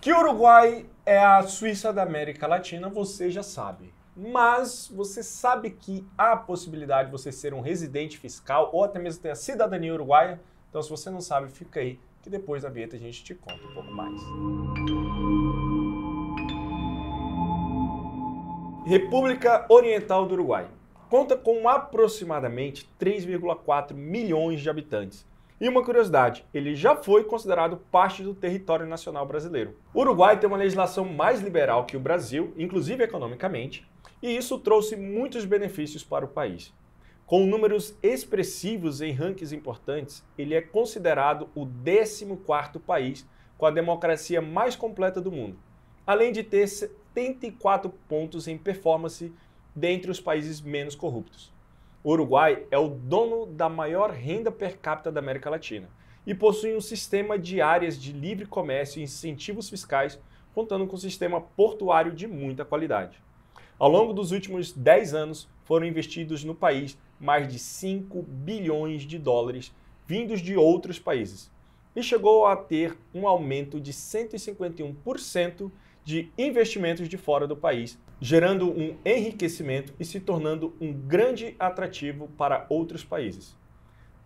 Que o Uruguai é a Suíça da América Latina, você já sabe. Mas você sabe que há a possibilidade de você ser um residente fiscal ou até mesmo ter a cidadania uruguaia? Então, se você não sabe, fica aí, que depois da vinheta a gente te conta um pouco mais. República Oriental do Uruguai. Conta com aproximadamente 3,4 milhões de habitantes. E uma curiosidade, ele já foi considerado parte do território nacional brasileiro. O Uruguai tem uma legislação mais liberal que o Brasil, inclusive economicamente, e isso trouxe muitos benefícios para o país. Com números expressivos em rankings importantes, ele é considerado o 14º país com a democracia mais completa do mundo, além de ter 74 pontos em performance dentre os países menos corruptos. O Uruguai é o dono da maior renda per capita da América Latina e possui um sistema de áreas de livre comércio e incentivos fiscais, contando com um sistema portuário de muita qualidade. Ao longo dos últimos 10 anos, foram investidos no país mais de 5 bilhões de dólares vindos de outros países e chegou a ter um aumento de 151% de investimentos de fora do país, gerando um enriquecimento e se tornando um grande atrativo para outros países.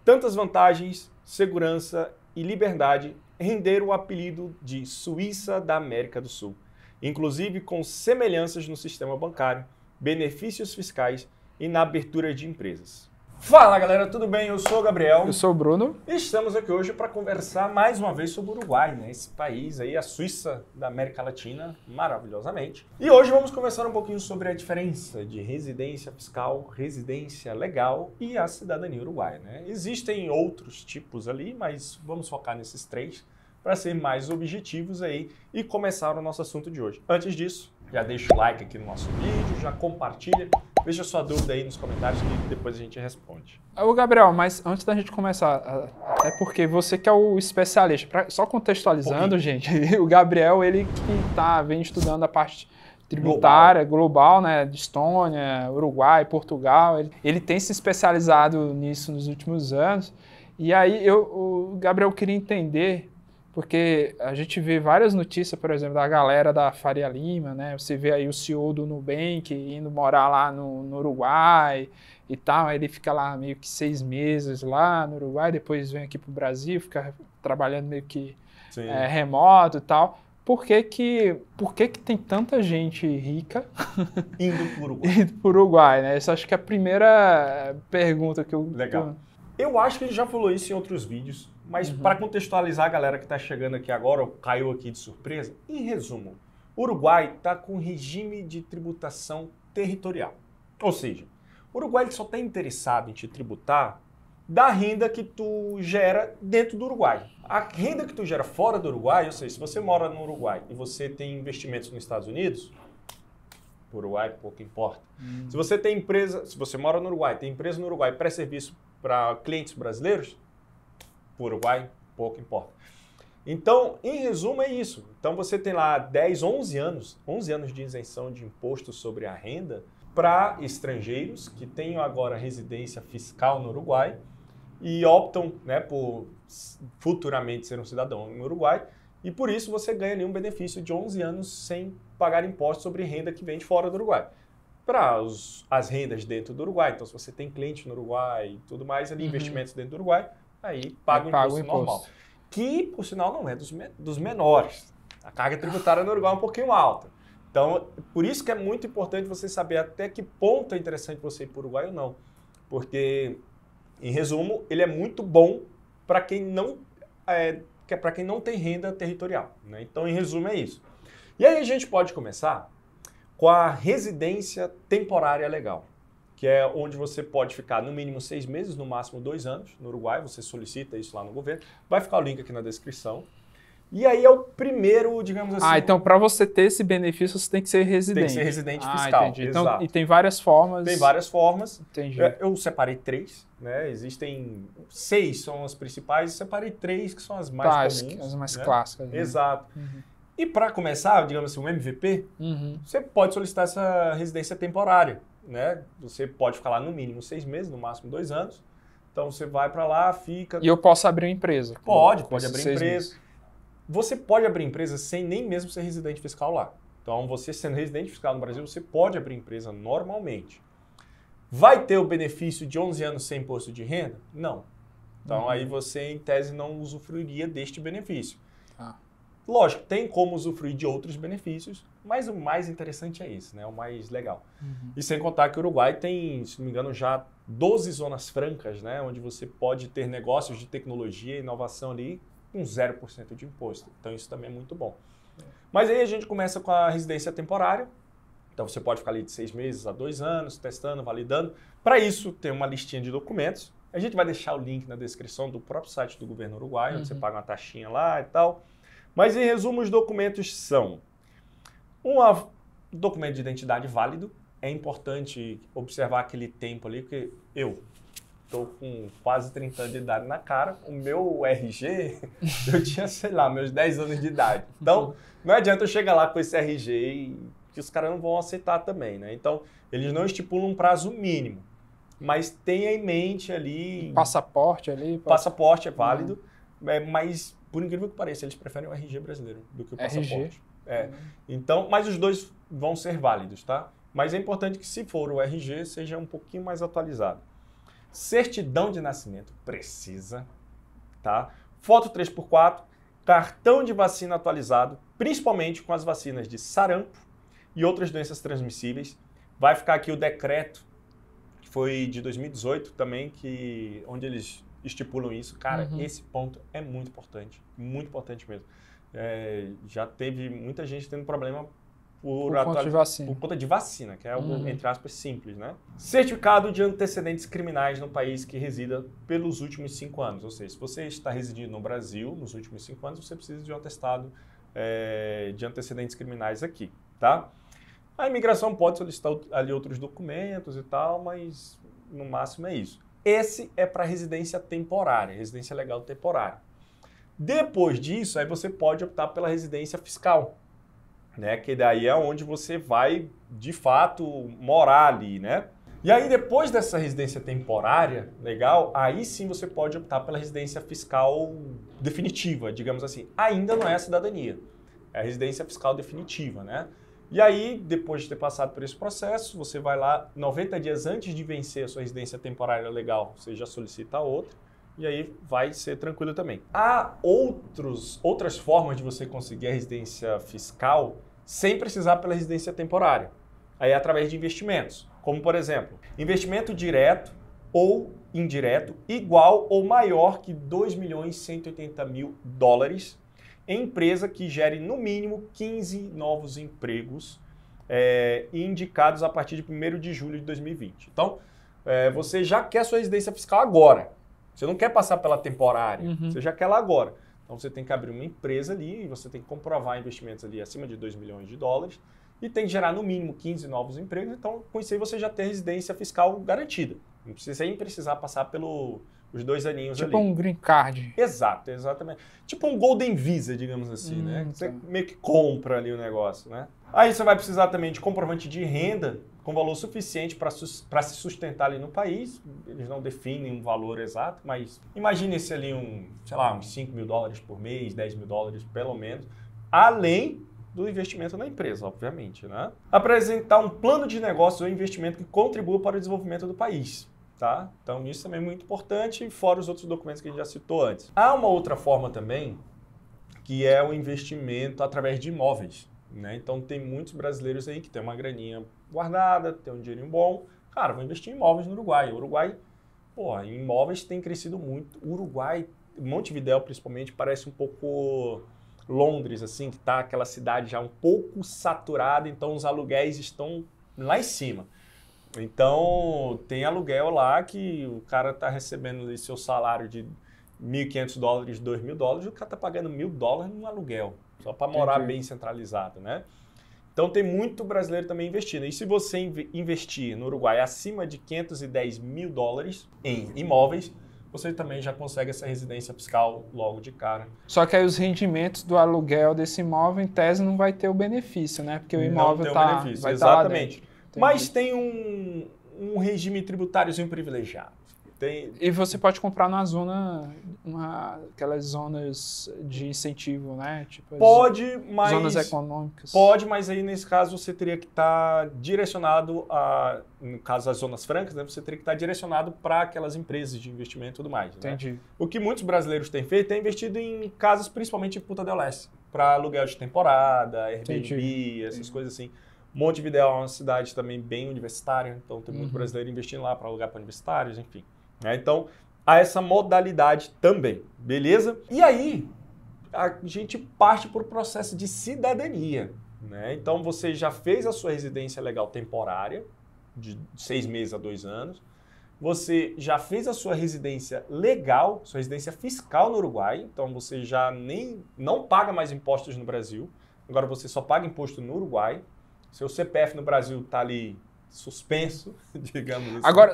Tantas vantagens, segurança e liberdade renderam o apelido de Suíça da América do Sul, inclusive com semelhanças no sistema bancário, benefícios fiscais e na abertura de empresas. Fala galera, tudo bem? Eu sou o Gabriel. Eu sou o Bruno. E estamos aqui hoje para conversar mais uma vez sobre o Uruguai, né? Esse país aí, a Suíça da América Latina, maravilhosamente. E hoje vamos conversar um pouquinho sobre a diferença de residência fiscal, residência legal e a cidadania uruguaia, né? Existem outros tipos ali, mas vamos focar nesses três para ser mais objetivos aí e começar o nosso assunto de hoje. Antes disso, já deixa o like aqui no nosso vídeo, já compartilha. Deixa sua dúvida aí nos comentários que depois a gente responde. Ô Gabriel, mas antes da gente começar, até porque você que é o especialista, só contextualizando, gente, o Gabriel, ele que vem estudando a parte tributária, global, né, de Estônia, Uruguai, Portugal, ele tem se especializado nisso nos últimos anos, e aí o Gabriel queria entender, porque a gente vê várias notícias, por exemplo, da galera da Faria Lima, né? Você vê aí o CEO do Nubank indo morar lá no Uruguai e tal, aí ele fica lá meio que 6 meses lá no Uruguai, depois vem aqui pro Brasil, fica trabalhando meio que remoto e tal. Por que tem tanta gente rica indo pro Uruguai, né? Essa acho que é a primeira pergunta que eu... Legal. Eu acho que a gente já falou isso em outros vídeos, mas para contextualizar a galera que está chegando aqui agora, ou caiu aqui de surpresa, em resumo, o Uruguai está com regime de tributação territorial. Ou seja, o Uruguai ele só está interessado em te tributar da renda que tu gera dentro do Uruguai. A renda que tu gera fora do Uruguai, ou seja, se você mora no Uruguai e você tem investimentos nos Estados Unidos, o Uruguai pouco importa. Se você tem empresa, se você mora no Uruguai, tem empresa no Uruguai, presta serviço para clientes brasileiros, o Uruguai pouco importa. Então, em resumo, é isso. Então, você tem lá 10, 11 anos de isenção de imposto sobre a renda para estrangeiros que tenham agora residência fiscal no Uruguai e optam, né, por futuramente ser um cidadão no Uruguai, e por isso você ganha ali um benefício de 11 anos sem pagar imposto sobre renda que vem de fora do Uruguai. Para as rendas dentro do Uruguai, então se você tem cliente no Uruguai e tudo mais, ali, investimentos dentro do Uruguai, aí paga o imposto normal. Que, por sinal, não é dos menores. A carga tributária no Uruguai é um pouquinho alta. Então, por isso que é muito importante você saber até que ponto é interessante você ir para o Uruguai ou não. Porque, em resumo, ele é muito bom para quem não tem renda territorial, né? Então, em resumo, é isso. E aí a gente pode começar com a residência temporária legal, que é onde você pode ficar no mínimo 6 meses, no máximo 2 anos no Uruguai, você solicita isso lá no governo, vai ficar o link aqui na descrição. E aí é o primeiro, digamos assim... então para você ter esse benefício, você tem que ser residente. Tem que ser residente fiscal, entendi. Então, e tem várias formas... Tem várias formas. Entendi. Eu separei 3, né? Existem 6 são as principais, separei 3 que são as mais comuns. As mais né? clássicas. Né? Exato. E para começar, digamos assim, um MVP, você pode solicitar essa residência temporária, né? Você pode ficar lá no mínimo 6 meses, no máximo 2 anos. Então você vai para lá, fica... E eu posso abrir uma empresa? Pode abrir empresa. você pode abrir empresa sem nem mesmo ser residente fiscal lá. Então, você sendo residente fiscal no Brasil, você pode abrir empresa normalmente. Vai ter o benefício de 11 anos sem imposto de renda? Não. Então, aí você, em tese, não usufruiria deste benefício. Lógico, tem como usufruir de outros benefícios, mas o mais interessante é esse, né? O mais legal. E sem contar que o Uruguai tem, se não me engano, já 12 zonas francas, né? Onde você pode ter negócios de tecnologia e inovação ali com 0% de imposto. Então, isso também é muito bom. Mas aí a gente começa com a residência temporária. Então, você pode ficar ali de 6 meses a 2 anos, testando, validando. Para isso, tem uma listinha de documentos. A gente vai deixar o link na descrição do próprio site do governo uruguaio, onde você paga uma taxinha lá e tal. Mas, em resumo, os documentos são um documento de identidade válido. É importante observar aquele tempo ali, porque eu estou com quase 30 anos de idade na cara. O meu RG, eu tinha, sei lá, meus 10 anos de idade. Então, não adianta eu chegar lá com esse RG e que os caras não vão aceitar também, né? Então, eles não estipulam um prazo mínimo. Mas tenha em mente ali... Passaporte ali. Passaporte é válido, mas... Por incrível que pareça, eles preferem o RG brasileiro do que o passaporte. Então, mas os dois vão ser válidos, tá? Mas é importante que, se for o RG, seja um pouquinho mais atualizado. Certidão de nascimento precisa, tá? Foto 3x4, cartão de vacina atualizado, principalmente com as vacinas de sarampo e outras doenças transmissíveis. Vai ficar aqui o decreto, que foi de 2018 também, onde eles estipulam isso. Cara, esse ponto é muito importante mesmo. Já teve muita gente tendo problema por conta de vacina, que é algo, entre aspas, simples, né? Certificado de antecedentes criminais no país que resida pelos últimos 5 anos. Ou seja, se você está residindo no Brasil nos últimos 5 anos, você precisa de um atestado de antecedentes criminais aqui, tá? A imigração pode solicitar ali outros documentos e tal, mas no máximo é isso. Esse é para residência temporária, residência legal temporária. Depois disso, aí você pode optar pela residência fiscal, né? Que daí é onde você vai, de fato, morar ali, né? E aí, depois dessa residência temporária, legal, aí sim você pode optar pela residência fiscal definitiva, digamos assim. Ainda não é a cidadania, é a residência fiscal definitiva, né? E aí, depois de ter passado por esse processo, você vai lá 90 dias antes de vencer a sua residência temporária legal, você já solicita outra, e aí vai ser tranquilo também. Há outras formas de você conseguir a residência fiscal sem precisar pela residência temporária. Aí é através de investimentos, como por exemplo, investimento direto ou indireto igual ou maior que 2.180.000 dólares em empresa que gere no mínimo 15 novos empregos indicados a partir de 1º de julho de 2020. Então, você já quer sua residência fiscal agora. Você não quer passar pela temporária, você já quer lá agora. Então, você tem que abrir uma empresa ali e você tem que comprovar investimentos ali acima de 2 milhões de dólares e tem que gerar no mínimo 15 novos empregos. Então, com isso aí você já tem residência fiscal garantida. Não precisa sem precisar passar os 2 aninhos tipo ali. Tipo um green card. Exato, exatamente. Tipo um Golden Visa, digamos assim, né? Você meio que compra ali o negócio, né? Aí você vai precisar também de comprovante de renda com valor suficiente para se sustentar ali no país. Eles não definem um valor exato, mas imagine-se ali uns 5 mil dólares por mês, 10 mil dólares pelo menos, além do investimento na empresa, obviamente, né? Apresentar um plano de negócio ou investimento que contribua para o desenvolvimento do país. Tá? Então, isso também é muito importante, fora os outros documentos que a gente já citou antes. Há uma outra forma também, que é o investimento através de imóveis, né? Então, tem muitos brasileiros aí que tem uma graninha guardada, tem um dinheirinho bom. Cara, vou investir em imóveis no Uruguai. O Uruguai, em imóveis tem crescido muito. O Uruguai, Montevidéu principalmente, parece um pouco Londres, assim, que tá aquela cidade já um pouco saturada, então os aluguéis estão lá em cima. Então, tem aluguel lá que o cara está recebendo ali seu salário de 1.500 dólares, 2.000 dólares, o cara está pagando 1.000 dólares num aluguel, só para morar bem centralizado, né? Então, tem muito brasileiro também investindo. E se você investir no Uruguai acima de 510 mil dólares em imóveis, você também já consegue essa residência fiscal logo de cara. Só que aí os rendimentos do aluguel desse imóvel, em tese, não vai ter o benefício, né? Porque o imóvel vai estar lá dentro. Mas tem um regime tributáriozinho privilegiado. E você pode comprar na zona, aquelas zonas de incentivo, né? Tipo, pode, mas... Zonas econômicas. Pode, mas aí nesse caso você teria que estar direcionado a, no caso das zonas francas, né, você teria que estar direcionado para aquelas empresas de investimento e tudo mais. Entendi. Né? O que muitos brasileiros têm feito é investido em casas, principalmente em Punta del Este, para aluguel de temporada, Airbnb, essas coisas assim. Montevidéu é uma cidade também bem universitária, então tem muito brasileiro investindo lá para alugar para universitários, enfim. Né? Então, há essa modalidade também, beleza? E aí, a gente parte para o processo de cidadania. Né? Então, você já fez a sua residência legal temporária, de 6 meses a 2 anos. Você já fez a sua residência legal, sua residência fiscal no Uruguai. Então, você já não paga mais impostos no Brasil. Agora, você só paga imposto no Uruguai. Seu CPF no Brasil está ali suspenso, digamos assim. Agora,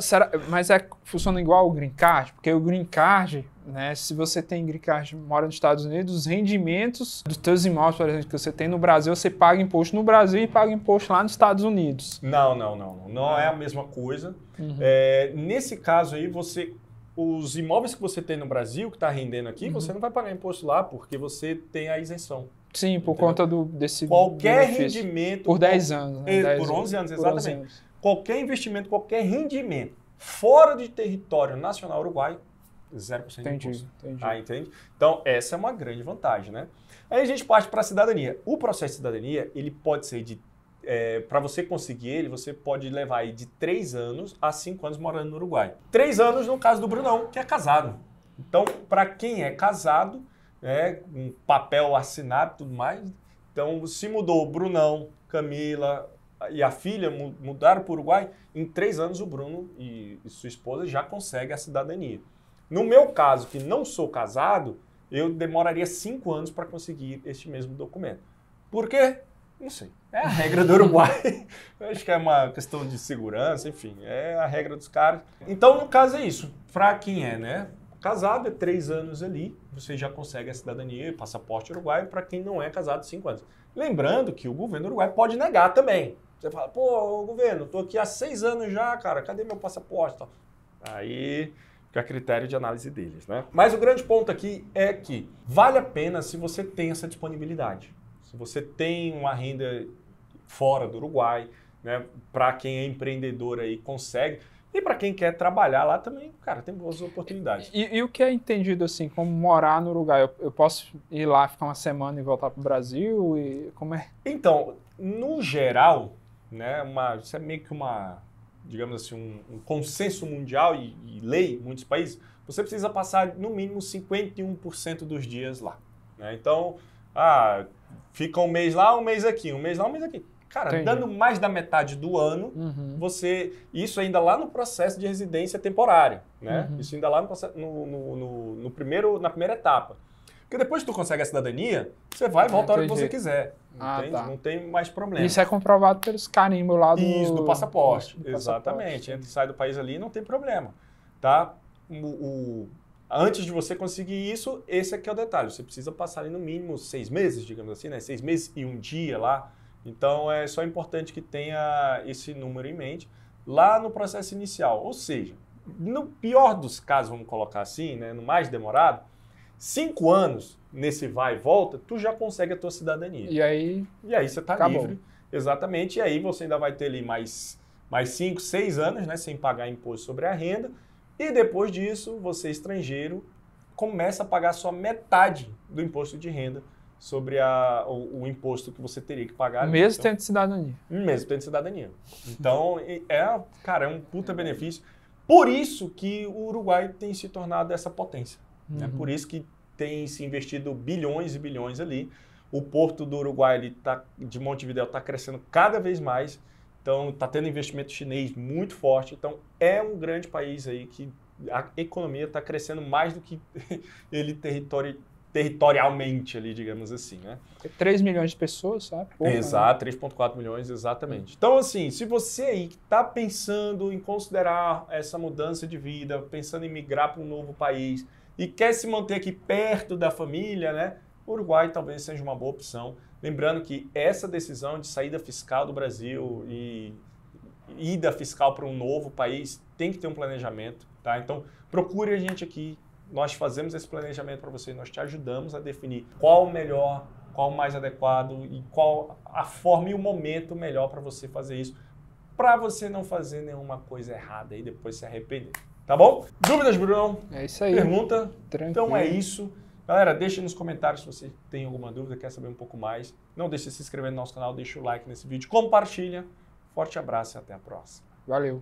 mas funciona igual o Green Card? Porque o Green Card, né, se você tem Green Card e mora nos Estados Unidos, os rendimentos dos teus imóveis, por exemplo, que você tem no Brasil, você paga imposto no Brasil e paga imposto lá nos Estados Unidos. Não é a mesma coisa. Nesse caso aí, os imóveis que você tem no Brasil, que está rendendo aqui, você não vai pagar imposto lá, porque você tem a isenção. Sim, por conta desse qualquer benefício. rendimento... Por 10 anos. Né? Por 11 anos, exatamente. 11 anos. Qualquer investimento, qualquer rendimento fora de território nacional uruguaio, 0% de imposto. Entendi. Entende? Então, essa é uma grande vantagem, né? Aí a gente parte para a cidadania. O processo de cidadania, ele pode ser para você conseguir ele, você pode levar aí de 3 anos a 5 anos morando no Uruguai. 3 anos no caso do Brunão, que é casado. Então, para quem é casado, um papel assinado e tudo mais, então se mudou Brunão, Camila e a filha mudaram para o Uruguai, em 3 anos o Bruno e sua esposa já conseguem a cidadania. No meu caso, que não sou casado, eu demoraria 5 anos para conseguir este mesmo documento. Por quê? Não sei. É a regra do Uruguai. Eu acho que é uma questão de segurança, enfim, é a regra dos caras. Então, no caso é isso. Para quem né? Casado é 3 anos ali, você já consegue a cidadania e passaporte uruguaio. Para quem não é casado, 5 anos. Lembrando que o governo uruguaio pode negar também. Você fala, pô, governo, tô aqui há 6 anos já, cara, cadê meu passaporte? Aí fica a critério de análise deles, né? Mas o grande ponto aqui é que vale a pena se você tem essa disponibilidade. Se você tem uma renda fora do Uruguai, né? Para quem é empreendedor aí, consegue. E para quem quer trabalhar lá também, cara, tem boas oportunidades. E o que é entendido assim, como morar no Uruguai? Eu posso ir lá, ficar uma semana e voltar para o Brasil? E como é? Então, no geral, né, isso é meio que digamos assim, um consenso mundial e lei em muitos países, você precisa passar no mínimo 51% dos dias lá. Né? Então, fica um mês lá, um mês aqui, um mês lá, um mês aqui. Cara, entendi. Dando mais da metade do ano, isso ainda lá no processo de residência temporária, né? Isso ainda lá na primeira etapa. Porque depois que tu consegue a cidadania, você vai e volta a hora que você quiser. Entende? Tá. Não tem mais problema. Isso é comprovado pelos carimbos lá do passaporte. Exatamente. Entra e sai do país ali, não tem problema. Tá? Antes de você conseguir isso, esse aqui é o detalhe. Você precisa passar ali no mínimo 6 meses, digamos assim, né? 6 meses e 1 dia lá. Então, é só importante que tenha esse número em mente lá no processo inicial. Ou seja, no pior dos casos, vamos colocar assim, né, no mais demorado, 5 anos nesse vai e volta, tu já consegue a tua cidadania. E aí você está livre. Exatamente. E aí você ainda vai ter ali mais 5, 6 anos, né, sem pagar imposto sobre a renda. E depois disso, você estrangeiro começa a pagar só metade do imposto de renda sobre o imposto que você teria que pagar. Mesmo tendo cidadania. Mesmo tendo cidadania. Então, é um puta benefício. Por isso que o Uruguai tem se tornado essa potência. Né? Por isso que tem se investido bilhões e bilhões ali. O porto do Uruguai, de Montevidéu, está crescendo cada vez mais. Então, está tendo investimento chinês muito forte. Então, é um grande país aí que a economia está crescendo mais do que ele territorialmente ali, digamos assim, né? 3 milhões de pessoas, sabe? Exato, 3,4 milhões, exatamente. Então, assim, se você aí está pensando em considerar essa mudança de vida, pensando em migrar para um novo país e quer se manter aqui perto da família, né? O Uruguai talvez seja uma boa opção. Lembrando que essa decisão de saída fiscal do Brasil e ida fiscal para um novo país tem que ter um planejamento, tá? Então, procure a gente aqui, nós fazemos esse planejamento para você, nós te ajudamos a definir qual o melhor, qual o mais adequado e qual a forma e o momento melhor para você fazer isso, para você não fazer nenhuma coisa errada e depois se arrepender, tá bom? Dúvidas, Brunão? É isso aí. Pergunta? Tranquilo. Então é isso. Galera, deixe nos comentários se você tem alguma dúvida, quer saber um pouco mais. Não deixe de se inscrever no nosso canal, deixa o like nesse vídeo, compartilha. Forte abraço e até a próxima. Valeu.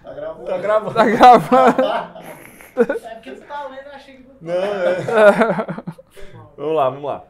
Tá gravando? Tá gravando? Tá gravando. É porque tu tá lendo, eu achei que não. Não, é. Vamos lá, vamos lá.